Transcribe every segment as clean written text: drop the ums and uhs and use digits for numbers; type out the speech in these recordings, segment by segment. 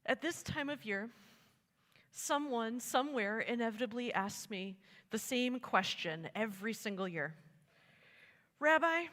At this time of year, someone somewhere inevitably asks me the same question every single year. Rabbi,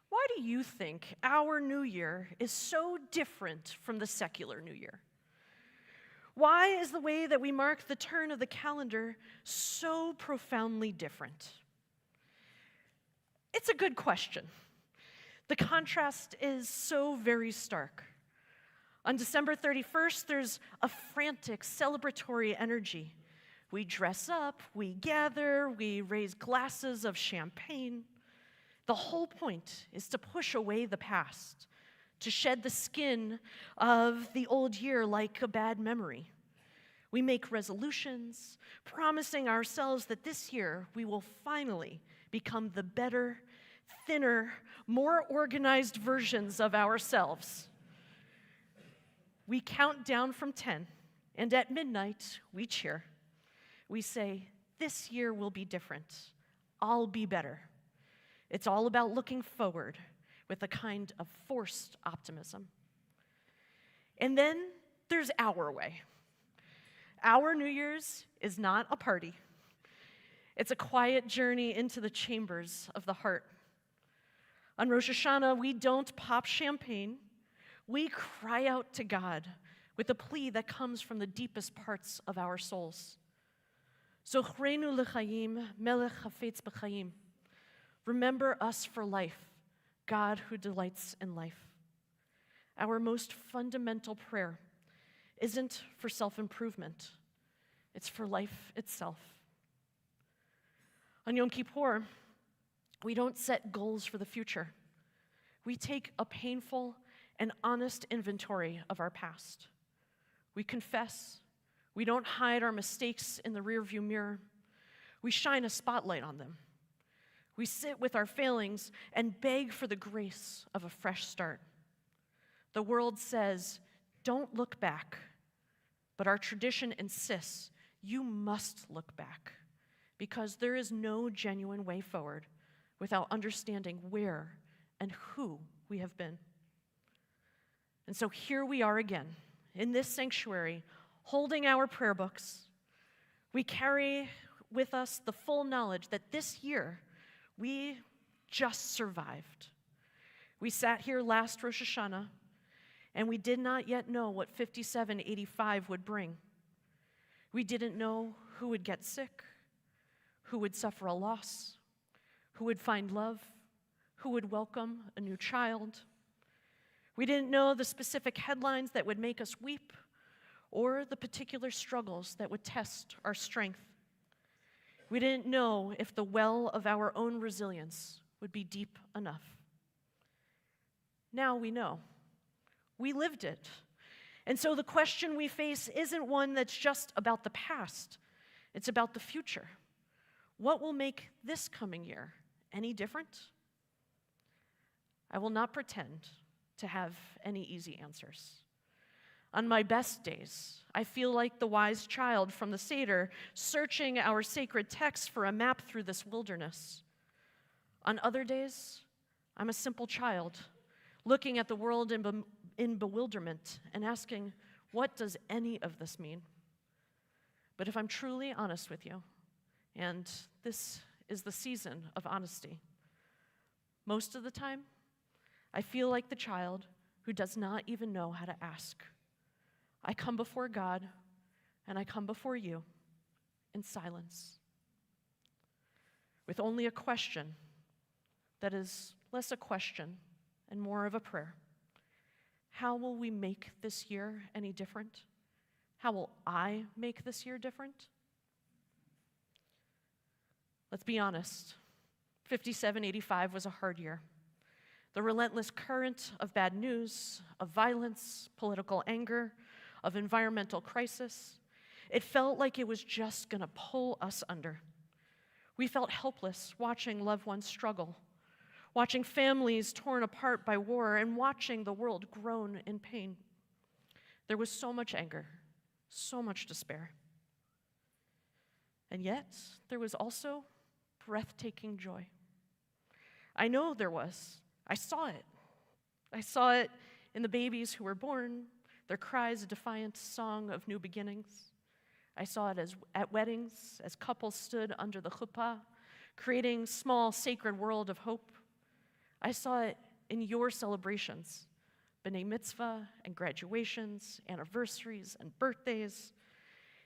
why do you think our New Year is so different from the secular New Year? Why is the way that we mark the turn of the calendar so profoundly different? It's a good question. The contrast is so very stark. On December 31st, there's a frantic, celebratory energy. We dress up, we gather, we raise glasses of champagne. The whole point is to push away the past, to shed the skin of the old year like a bad memory. We make resolutions, promising ourselves that this year we will finally become the better, thinner, more organized versions of ourselves. We count down from 10, and at midnight, we cheer. We say, this year will be different. I'll be better. It's all about looking forward with a kind of forced optimism. And then there's our way. Our New Year's is not a party. It's a quiet journey into the chambers of the heart. On Rosh HaShanah, we don't pop champagne. We cry out to God with a plea that comes from the deepest parts of our souls. Zochrenu l'chaim, melech hafetz b'chaim. Remember us for life, God who delights in life. Our most fundamental prayer isn't for self-improvement. It's for life itself. On Yom Kippur, we don't set goals for the future. We take a painful and honest inventory of our past. We confess. We don't hide our mistakes in the rearview mirror. We shine a spotlight on them. We sit with our failings and beg for the grace of a fresh start. The world says, don't look back, but our tradition insists you must look back because there is no genuine way forward without understanding where and who we have been. And so here we are again in this sanctuary, holding our prayer books. We carry with us the full knowledge that this year we just survived. We sat here last Rosh HaShanah, and we did not yet know what 5785 would bring. We didn't know who would get sick, who would suffer a loss, who would find love, who would welcome a new child. We didn't know the specific headlines that would make us weep or the particular struggles that would test our strength. We didn't know if the well of our own resilience would be deep enough. Now we know. We lived it. And so the question we face isn't one that's just about the past. It's about the future. What will make this coming year any different? I will not pretend to have any easy answers. On my best days, I feel like the wise child from the Seder, searching our sacred texts for a map through this wilderness. On other days, I'm a simple child, looking at the world in bewilderment and asking, what does any of this mean? But if I'm truly honest with you, and this is the season of honesty, most of the time, I feel like the child who does not even know how to ask. I come before God, and I come before you in silence, with only a question that is less a question and more of a prayer. How will we make this year any different? How will I make this year different? Let's be honest. 5785 was a hard year. The relentless current of bad news, of violence, political anger, of environmental crisis, it felt like it was just going to pull us under. We felt helpless watching loved ones struggle, watching families torn apart by war, and watching the world groan in pain. There was so much anger, so much despair. And yet, there was also breathtaking joy. I know there was. I saw it. I saw it in the babies who were born, their cries a defiant song of new beginnings. I saw it at weddings, as couples stood under the chuppah, creating small sacred world of hope. I saw it in your celebrations, b'nai mitzvah and graduations, anniversaries and birthdays.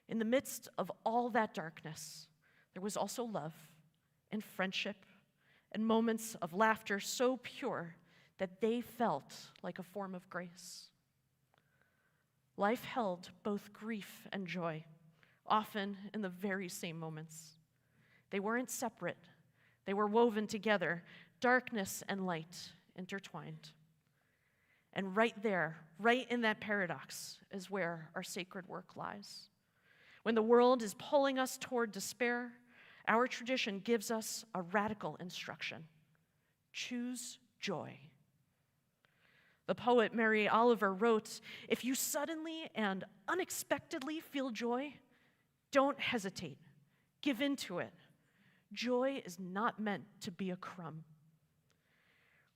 In the midst of all that darkness, there was also love and friendship and moments of laughter so pure that they felt like a form of grace. Life held both grief and joy, often in the very same moments. They weren't separate. They were woven together, darkness and light intertwined. And right there, right in that paradox, is where our sacred work lies. When the world is pulling us toward despair, our tradition gives us a radical instruction. Choose joy. The poet Mary Oliver wrote, "If you suddenly and unexpectedly feel joy, don't hesitate. Give in to it. Joy is not meant to be a crumb."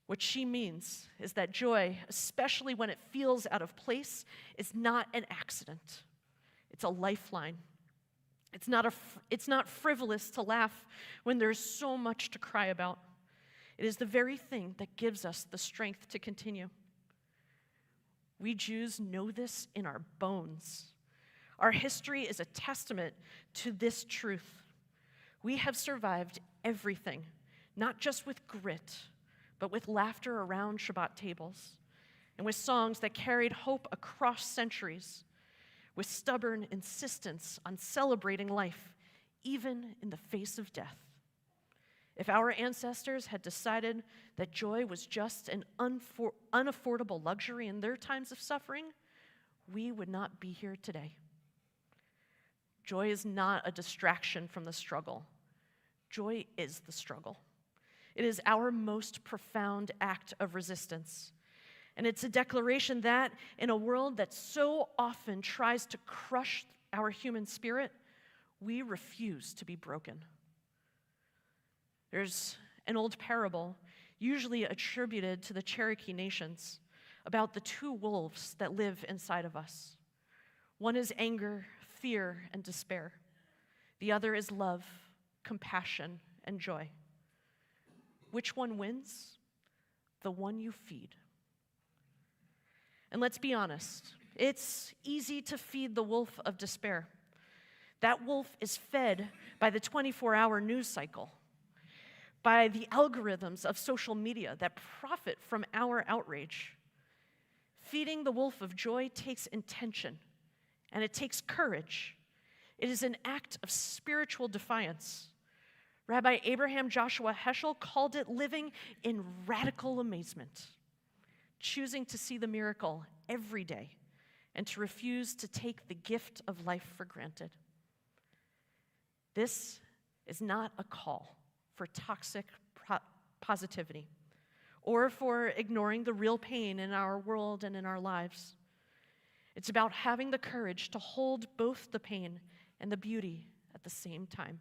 What she means is that joy, especially when it feels out of place, is not an accident. It's a lifeline. It's not frivolous to laugh when there's so much to cry about. It is the very thing that gives us the strength to continue. We Jews know this in our bones. Our history is a testament to this truth. We have survived everything, not just with grit, but with laughter around Shabbat tables, and with songs that carried hope across centuries, with stubborn insistence on celebrating life, even in the face of death. If our ancestors had decided that joy was just an unaffordable luxury in their times of suffering, we would not be here today. Joy is not a distraction from the struggle. Joy is the struggle. It is our most profound act of resistance. And it's a declaration that, in a world that so often tries to crush our human spirit, we refuse to be broken. There's an old parable, usually attributed to the Cherokee nations, about the two wolves that live inside of us. One is anger, fear, and despair. The other is love, compassion, and joy. Which one wins? The one you feed. And let's be honest, it's easy to feed the wolf of despair. That wolf is fed by the 24-hour news cycle, by the algorithms of social media that profit from our outrage. Feeding the wolf of joy takes intention, and it takes courage. It is an act of spiritual defiance. Rabbi Abraham Joshua Heschel called it living in radical amazement, choosing to see the miracle every day and to refuse to take the gift of life for granted. This is not a call for toxic positivity or for ignoring the real pain in our world and in our lives. It's about having the courage to hold both the pain and the beauty at the same time.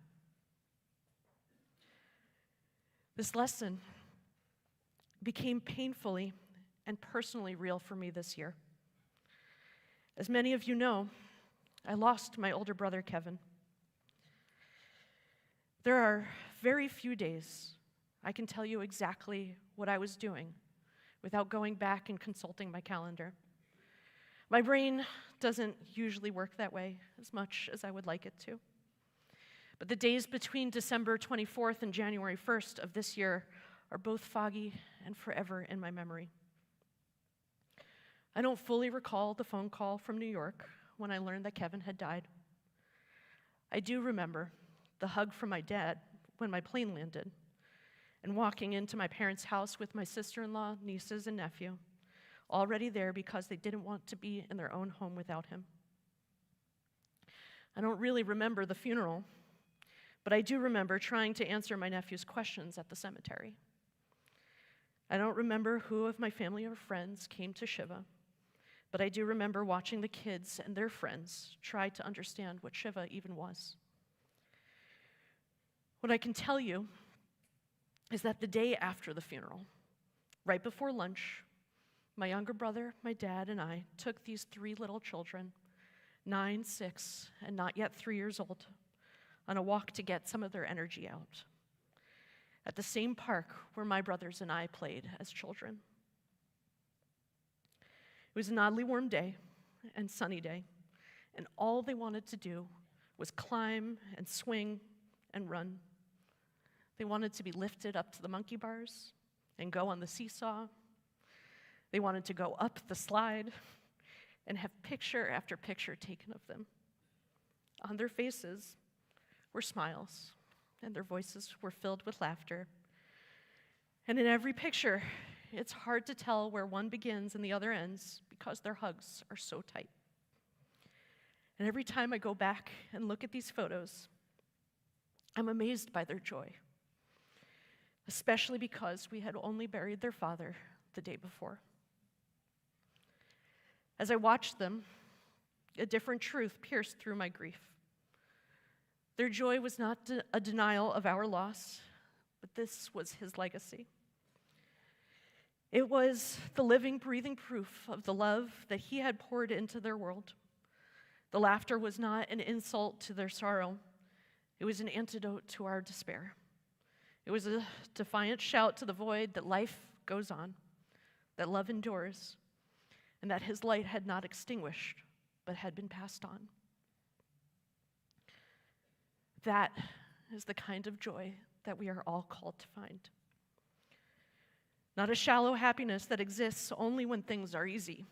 This lesson became painfully and personally real for me this year. As many of you know, I lost my older brother, Kevin. There are very few days I can tell you exactly what I was doing without going back and consulting my calendar. My brain doesn't usually work that way as much as I would like it to. But the days between December 24th and January 1st of this year are both foggy and forever in my memory. I don't fully recall the phone call from New York when I learned that Kevin had died. I do remember the hug from my dad when my plane landed, and walking into my parents' house with my sister-in-law, nieces, and nephew, already there because they didn't want to be in their own home without him. I don't really remember the funeral, but I do remember trying to answer my nephew's questions at the cemetery. I don't remember who of my family or friends came to Shiva, but I do remember watching the kids and their friends try to understand what Shiva even was. What I can tell you is that the day after the funeral, right before lunch, My younger brother, my dad, and I took these 3 little children, 9, 6, and not yet 3 years old, on a walk to get some of their energy out at the same park where my brothers and I played as children. It was an oddly warm day and sunny day, and all they wanted to do was climb and swing and run. They wanted to be lifted up to the monkey bars and go on the seesaw. They wanted to go up the slide and have picture after picture taken of them. On their faces were smiles, and their voices were filled with laughter. And in every picture, it's hard to tell where one begins and the other ends because their hugs are so tight. And every time I go back and look at these photos, I'm amazed by their joy, especially because we had only buried their father the day before. As I watched them, a different truth pierced through my grief. Their joy was not a denial of our loss, but this was his legacy. It was the living, breathing proof of the love that he had poured into their world. The laughter was not an insult to their sorrow. It was an antidote to our despair. It was a defiant shout to the void that life goes on, that love endures, and that his light had not extinguished, but had been passed on. That is the kind of joy that we are all called to find. Not a shallow happiness that exists only when things are easy,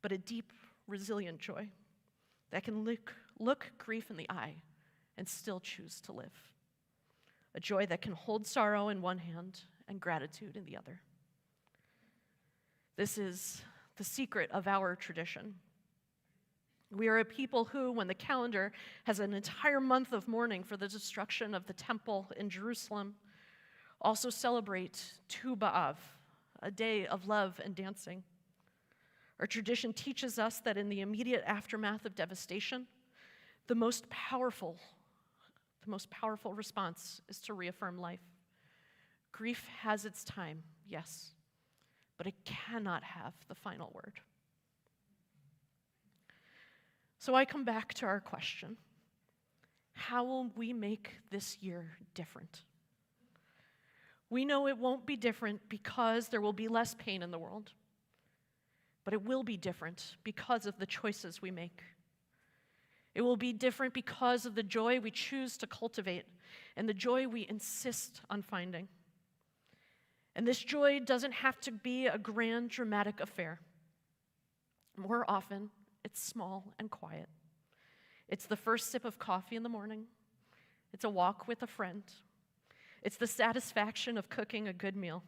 but a deep, resilient joy that can look grief in the eye and still choose to live. A joy that can hold sorrow in one hand and gratitude in the other. This is the secret of our tradition. We are a people who, when the calendar has an entire month of mourning for the destruction of the temple in Jerusalem, also celebrate Tu B'Av, a day of love and dancing. Our tradition teaches us that in the immediate aftermath of devastation, the most powerful response is to reaffirm life. Grief has its time, yes, but it cannot have the final word. So I come back to our question. How will we make this year different? We know it won't be different because there will be less pain in the world, but it will be different because of the choices we make. It will be different because of the joy we choose to cultivate and the joy we insist on finding. And this joy doesn't have to be a grand, dramatic affair. More often, it's small and quiet. It's the first sip of coffee in the morning. It's a walk with a friend. It's the satisfaction of cooking a good meal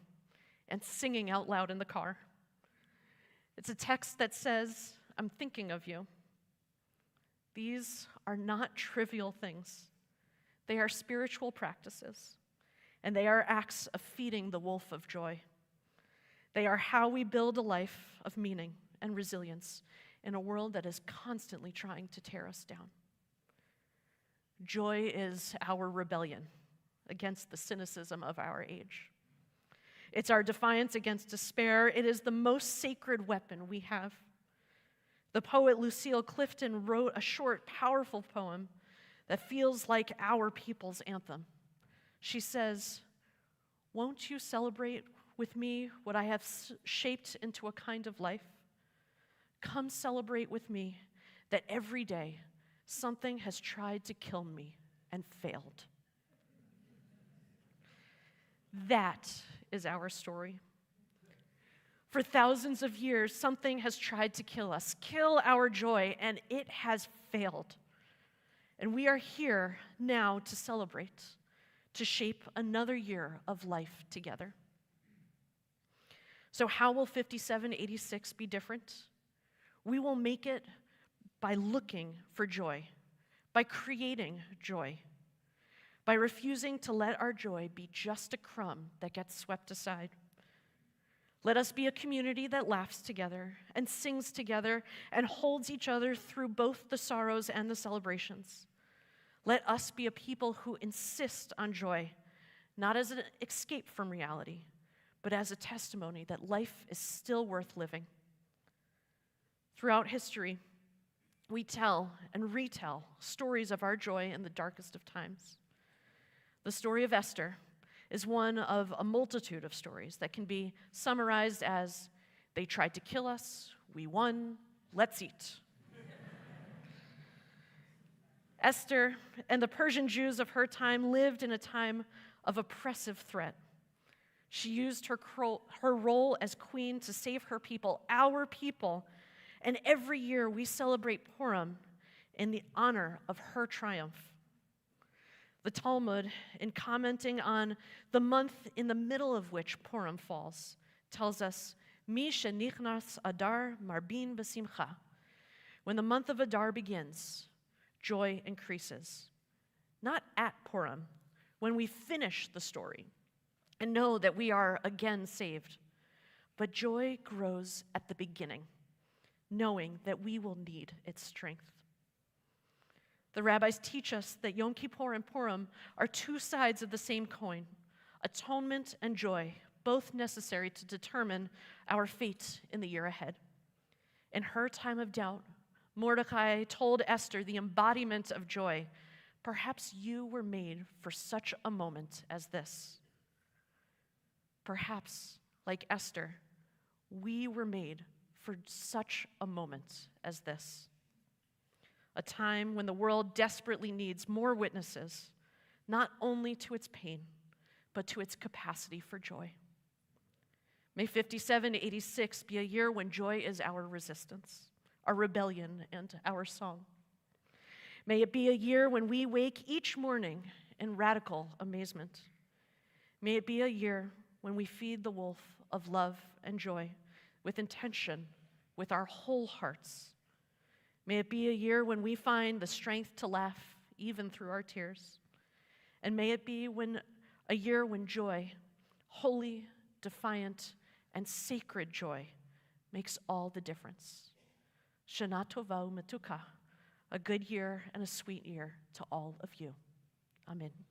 and singing out loud in the car. It's a text that says, "I'm thinking of you." These are not trivial things. They are spiritual practices, and they are acts of feeding the wolf of joy. They are how we build a life of meaning and resilience in a world that is constantly trying to tear us down. Joy is our rebellion against the cynicism of our age. It's our defiance against despair. It is the most sacred weapon we have. The poet Lucille Clifton wrote a short, powerful poem that feels like our people's anthem. She says, "Won't you celebrate with me what I have shaped into a kind of life? Come celebrate with me that every day something has tried to kill me and failed." That is our story. For thousands of years, something has tried to kill us, kill our joy, and it has failed. And we are here now to celebrate, to shape another year of life together. So how will 5786 be different? We will make it by looking for joy, by creating joy, by refusing to let our joy be just a crumb that gets swept aside. Let us be a community that laughs together and sings together and holds each other through both the sorrows and the celebrations. Let us be a people who insist on joy, not as an escape from reality, but as a testimony that life is still worth living. Throughout history, we tell and retell stories of our joy in the darkest of times. The story of Esther is one of a multitude of stories that can be summarized as, they tried to kill us, we won, let's eat. Esther and the Persian Jews of her time lived in a time of oppressive threat. She used her role as queen to save her people, our people, and every year we celebrate Purim in the honor of her triumph. The Talmud, in commenting on the month in the middle of which Purim falls, tells us, Mi shenichnas Adar marbin b'simcha. When the month of Adar begins, joy increases. Not at Purim, when we finish the story and know that we are again saved, but joy grows at the beginning, knowing that we will need its strength. The rabbis teach us that Yom Kippur and Purim are two sides of the same coin, atonement and joy, both necessary to determine our fate in the year ahead. In her time of doubt, Mordecai told Esther, the embodiment of joy, perhaps you were made for such a moment as this. Perhaps, like Esther, we were made for such a moment as this. A time when the world desperately needs more witnesses, not only to its pain, but to its capacity for joy. May 5786 be a year when joy is our resistance, our rebellion, and our song. May it be a year when we wake each morning in radical amazement. May it be a year when we feed the wolf of love and joy with intention, with our whole hearts. May it be a year when we find the strength to laugh even through our tears. And may it be a year when joy, holy, defiant, and sacred joy, makes all the difference. Shana tova u'metuka, a good year and a sweet year to all of you. Amen.